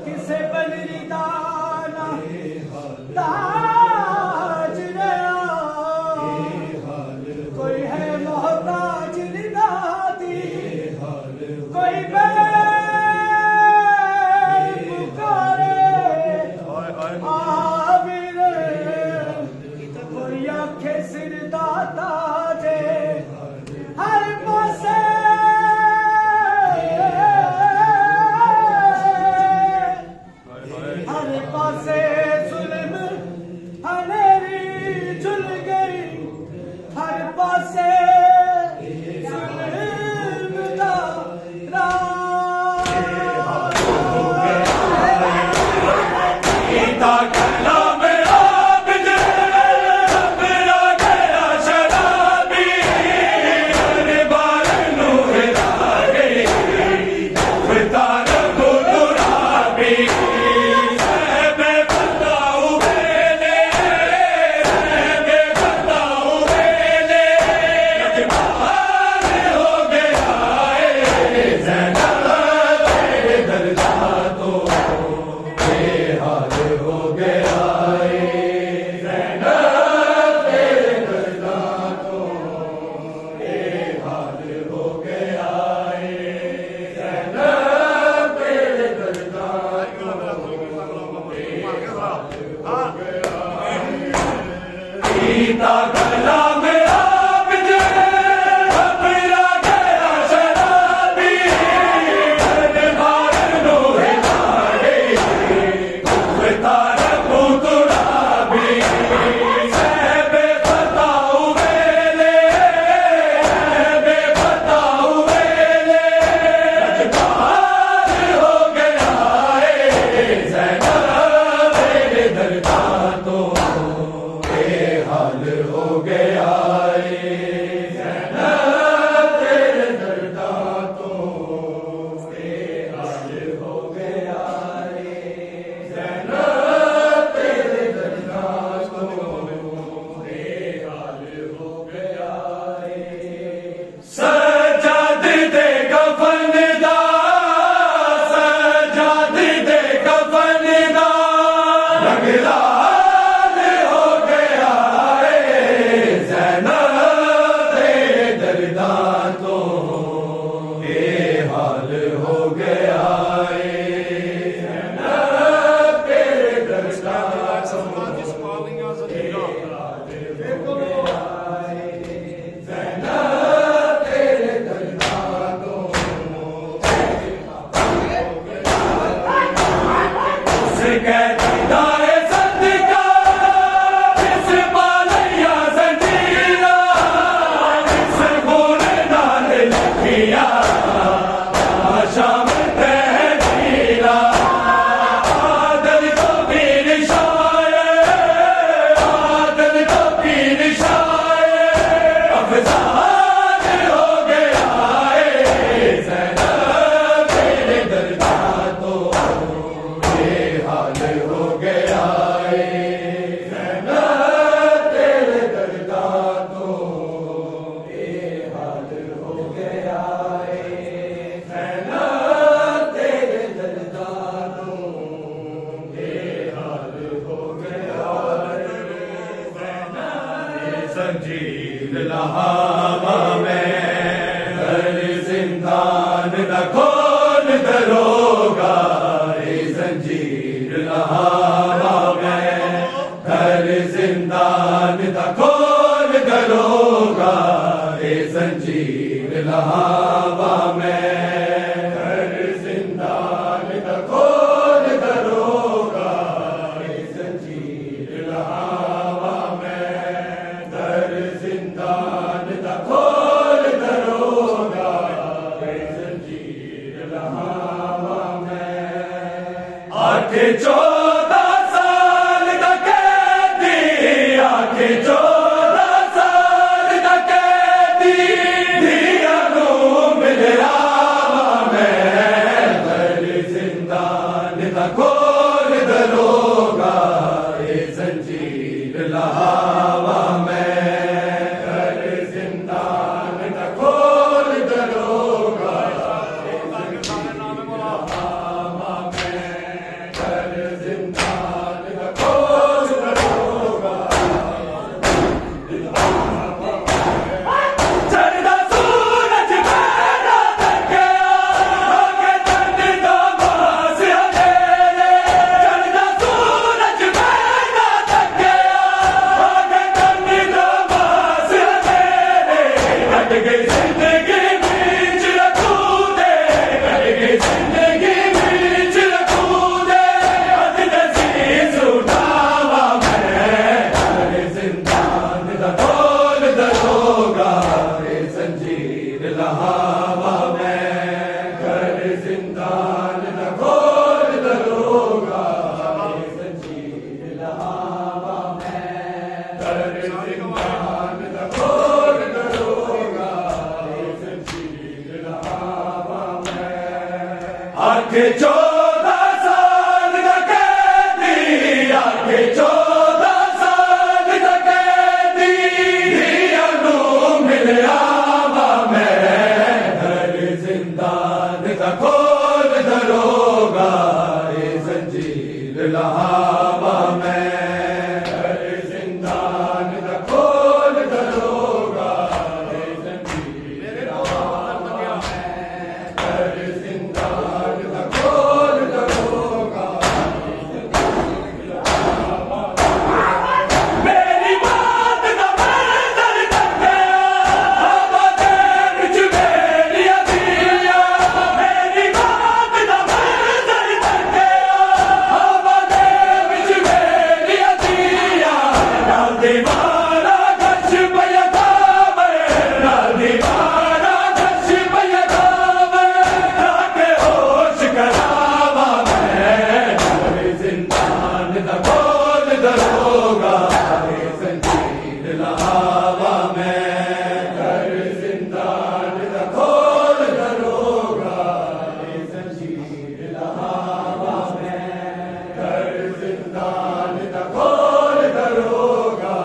किसे बदरी दाना ताज रहा कोई है मोहताज दादी कोई पुकारे आबिर कोई आखे सिर दाता जे हर पासे आके 14 साल का कैदी, आके 14 साल का कैदी, धिया नू मिलिया वा मैं, हर जिंदान का खोल दरोगा, ए जंजीर लहावा मैं, हर जिंदान का खोल दरोगा, ए जंजीर लहावा मैं, हर जिंदान का खोल दरोगा, मेरी बात ना मंजर तक गया, हवा दे बिच मेरी अदिया, मेरी बात ना मंजर तक गया, हवा दे बिच मेरी अदिया, ना दीवारा गश पया खावे, ना दीवारा गश पया खावे, राके होश करावा मैं, हर जिंदान दा खोल दरोगा, ए जंजीर लहावा मैं, हर जिंदान दा खोल दरोगा, ए जंजीर लहावा मैं, हर जिंदान दा खोल दरोगा,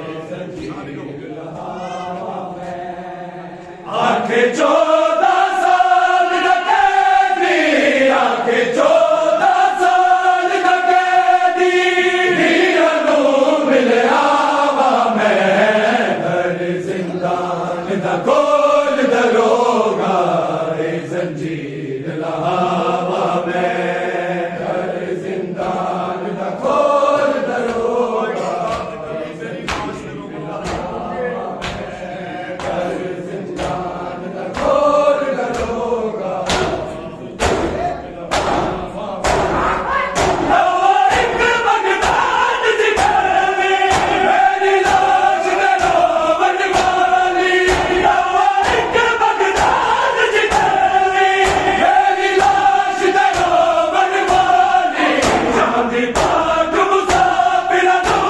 ए जंजीर लहावा मैं, आके 14 साल का कैदी, आके 14 साल का कैदी, धिया नू मिलिया वा मैं, हर जिंदान दा खोल दरोगा, ए जंजीर लहावा मैं, हर जिंदान दा खोल दरोगा, ए जंजीर लहावा मैं, हर जिंदान दा खोल दरोगा, एक बगदाद दी गली, मेरी लाश करो बनवाली, एक बगदाद दी गली, मेरी लाश करो बनवाली, चांदी पाक मुसाफिर तू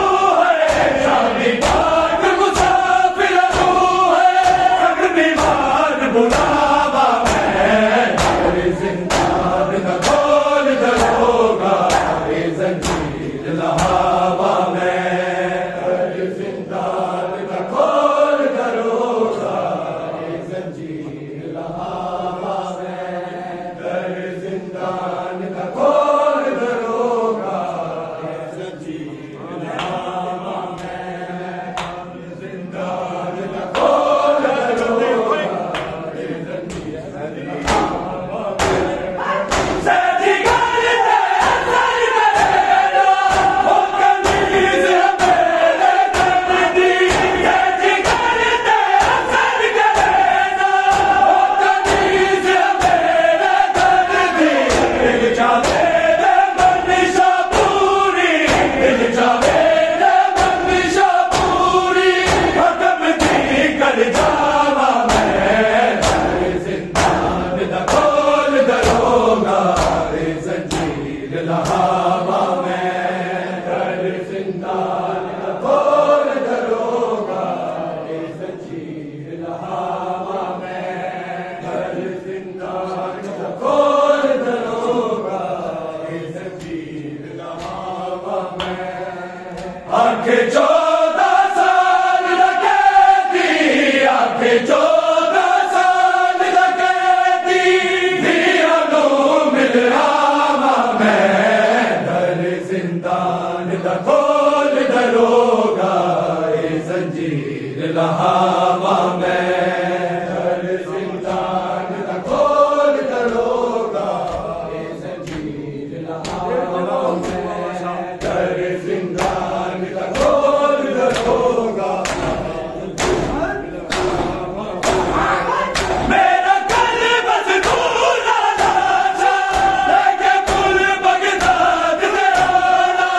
है, चांदी पाक मुसाफिर तू है, सब बीमार बुलावा मैं, हर जिंदान का खोल दरोगा, ए जंजीर लहावा मैं, हर जिंदान का खोल दरोगा, ए जंजीर लहावा मैं, हर जिंदान का खोल दरोगा, ए जंजीर लहावा मैं, हर जिंदान का खोल दरोगा, ए जंजीर लहावा मैं, सजी करते असर करेगा, ओ कमीज मेरे दर्दी, सजी करते असर करेगा, ओ कमीज मेरे दर्दी, दिल जावे दे बंदिशा पूरी, दिल जावे दे बंदिशा पूरी, हकम दी कर जावा मैं, हर जिंदान दा खोल दरोगा, ए जंजीर लहावा मैं, हर जिंदान दा खोल दरोगा, ए जंजीर लहावा मैं, हर जिंदान दा खोल दरोगा, ए जंजीर लहावा मैं, आके 14 साल का कैदी, आके 14 साल का कैदी, धिया नू मिलिया वा मैं, हर जिंदान दा खोल दरोगा, ए जंजीर लहावा मैं, हर जिंदान दा खोल दरोगा, ए जंजीर लहावा मैं, हर जिंदान दा खोल दरोगा, मेरा कल बस दूर आना था, लेके पुल बगदाद से आना,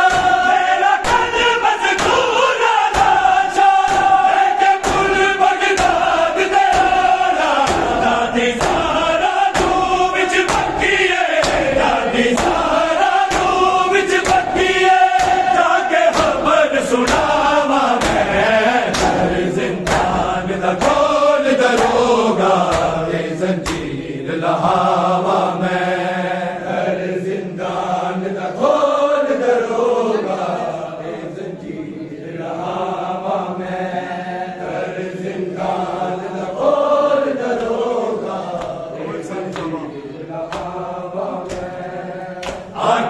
मेरा कल बस दूर आना था, लेके पुल बगदाद से आना, दादी सारा तू बिच बक्की है, दादी सारा तू बिच बक्की है, जाके खबर सुनावा मैं, हर जिंदान दा खोल दरोगा, ए जंजीर लहावा मैं,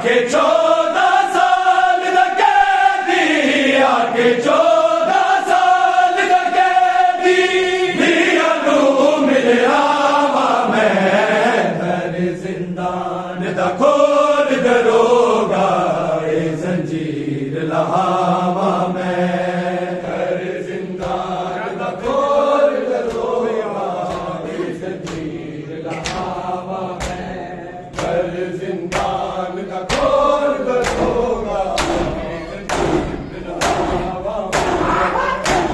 आके 14 साल दा कैदी, आके 14 साल दा कैदी, दिया नू मिलिया वा मैं, घर जिंदान दा खोल दरोगा, ए जंजीर लहावा मैं, घर जिंदान दा खोल दरोगा, ए जंजीर लहावा मैं, घर जिंदान दा खोल दरोगा, ए जंजीर लहावा मैं।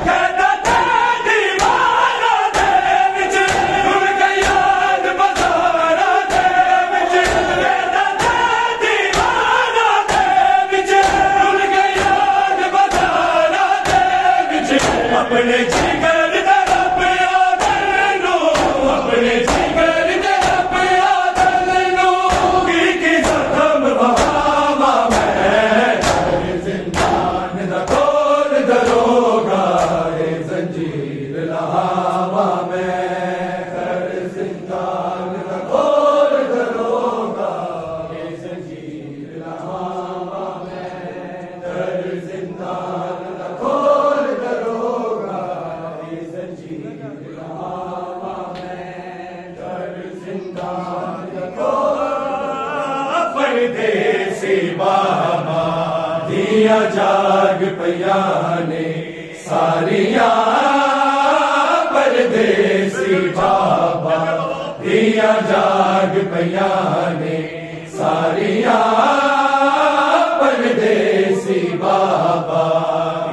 कहता था दीवाना दे विच रुल गया बाज़ारा दे विच, कहता था दीवाना दे विच रुल गया बाज़ारा दे विच, अपने जिगर दा रब आदल नू, अपने जिगर दा रब आदल नू, की जख्म वहावा मैं, घर जिंदान दा खोल दरोगा, ए जंजीर लहावा मैं, घर जिंदान दा खोल दरोगा, ए जंजीर लहावा मैं, घर जिंदान दा खोल दरोगा, ए जंजीर लहावा मैं, घर जिंदान दा खोल। परदेसी बाबा दिया जाग पिया ने सारिया, परदेसी बाबा दिया जाग पिया ने सारिया, परदेसी बाबा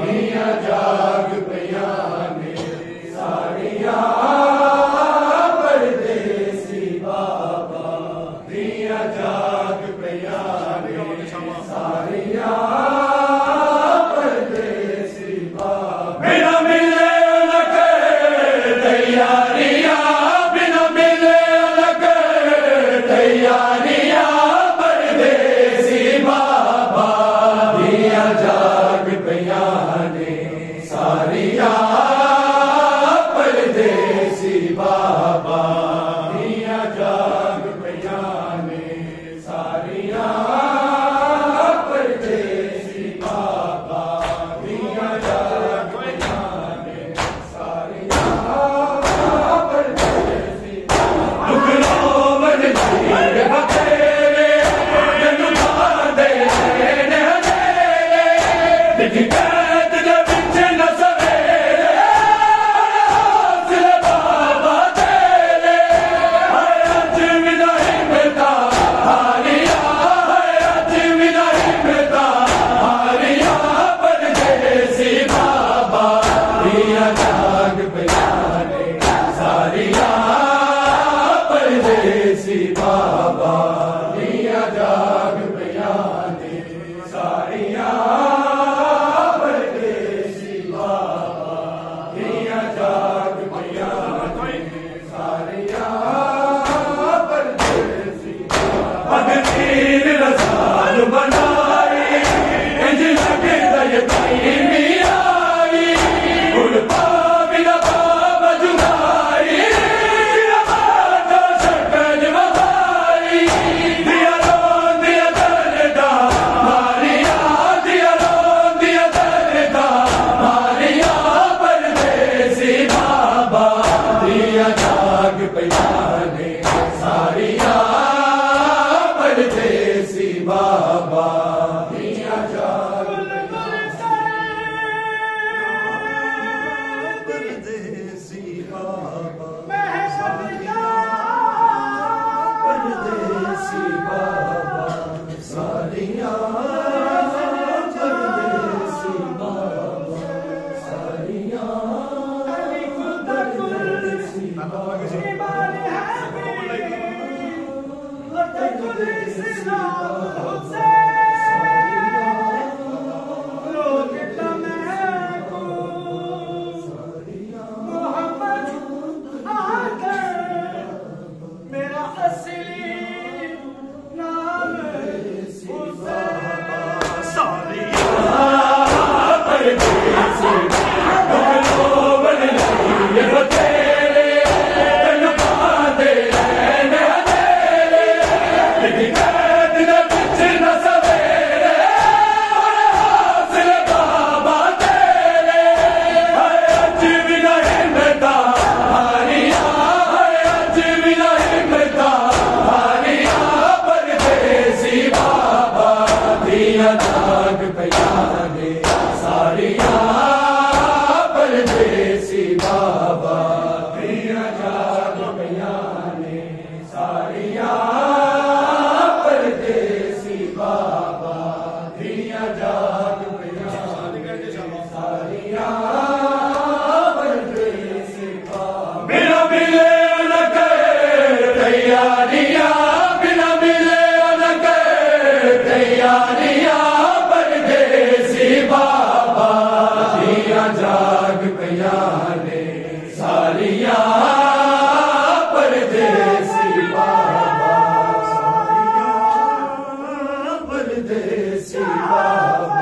दिया जाग पिया ने सारिया, परदेसी बाबा दिया जाग पिया ने सारिया, परदेसी बाबा बिना मिले अलग तैयारियां, बिना मिले अलग तैयारियां, परदेसी बाबा दिया जाग पिया ने सारिया, परदेसी बाबा दिया जाग पिया ने सारिया, परदेसी बाबा दिया जाग पिया ने सारिया, परदेसी टुकड़ो मन जीर बतेरे, जनु बांधे ने हजेरे, दिखी कैद दे विच न सवेरे, हौसले बाबा तेरे, हाय अज भी नहीं मिलता हारिया, हाय अज भी नहीं मिलता हारिया, परदेसी बाबा दिया जाग पिया ने सारिया, परदेसी बाबा दिया जाग पिया ने सारिया, परदेसी बाबा दिया जाग पिया ने सारिया, परदेसी अगनीर रसाल बनाई, इंज लगे दय पाई मियाई, उड़ बिना बाबा जुगाई, दिया बाजा शकल वहाई, दिया रोन दिया दर्दा मारिया, दिया रोन दिया दर्दा मारिया, परदेसी बाबा दिया जाग पिया ने सारिया, परदेसी बाबा दिया जाग परदेसी बाबा, परदेसी बाबा सारिया, परदेसी बाबा सारिया, परदेसी सारियां परदेसी बाबा दिया जाग पिया सारियां परदेसी बाबा बिना मिले न करे तैयारियां बिना मिले न करे तैयारियां परदेसी बाबा दिया जाग पिया ने सारियां परदेसी बाबा सारियां परदेसी बाबा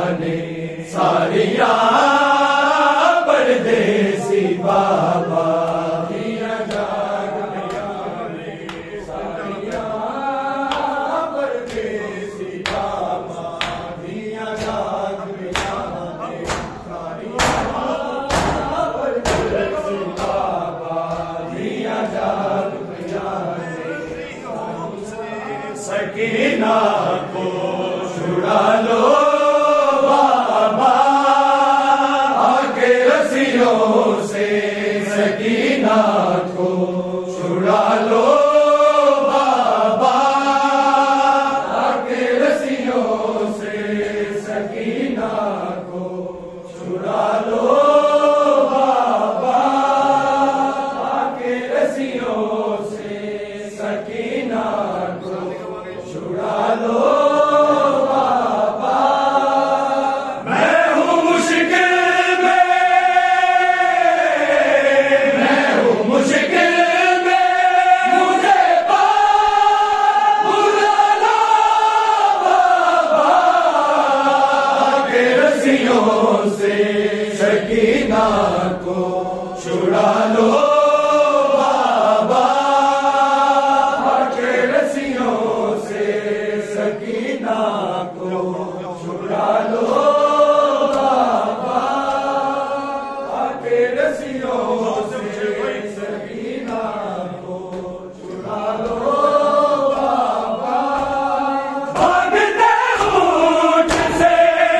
सारियां परदेसी बाबा सकीना को छुड़ा लो बाबा आके रस्सियों से सकीना को छुड़ा लो बाबा आके रस्सियों से सकीना को छुड़ा लो बाबा आके रस्सियों से सकीना को छुड़ा लो बाबा। मैं हूँ मुश्किल में, मैं हूँ मुश्किल में, मुझे बुला लो बाबा। के रस्सियों से सकीना को छुड़ा लो बाबा। के रस्सियों से सकीना को छुड़ा लो बाबा। के रस्सियों से सकीना को छुड़ा लो बाबा। भागते ऊंट से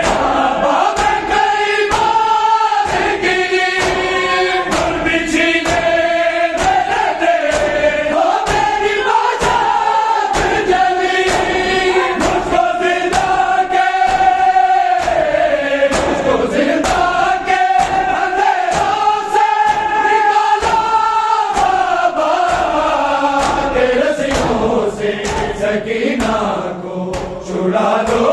बाबा मैं कई बार गिरी, गुल बिछीने मेरे दे, ओ मेरी बाजात जली। मुझको जिंदा के अंधेरों से निकालो बाबा। के रस्सियों से सकीना को छुड़ा लो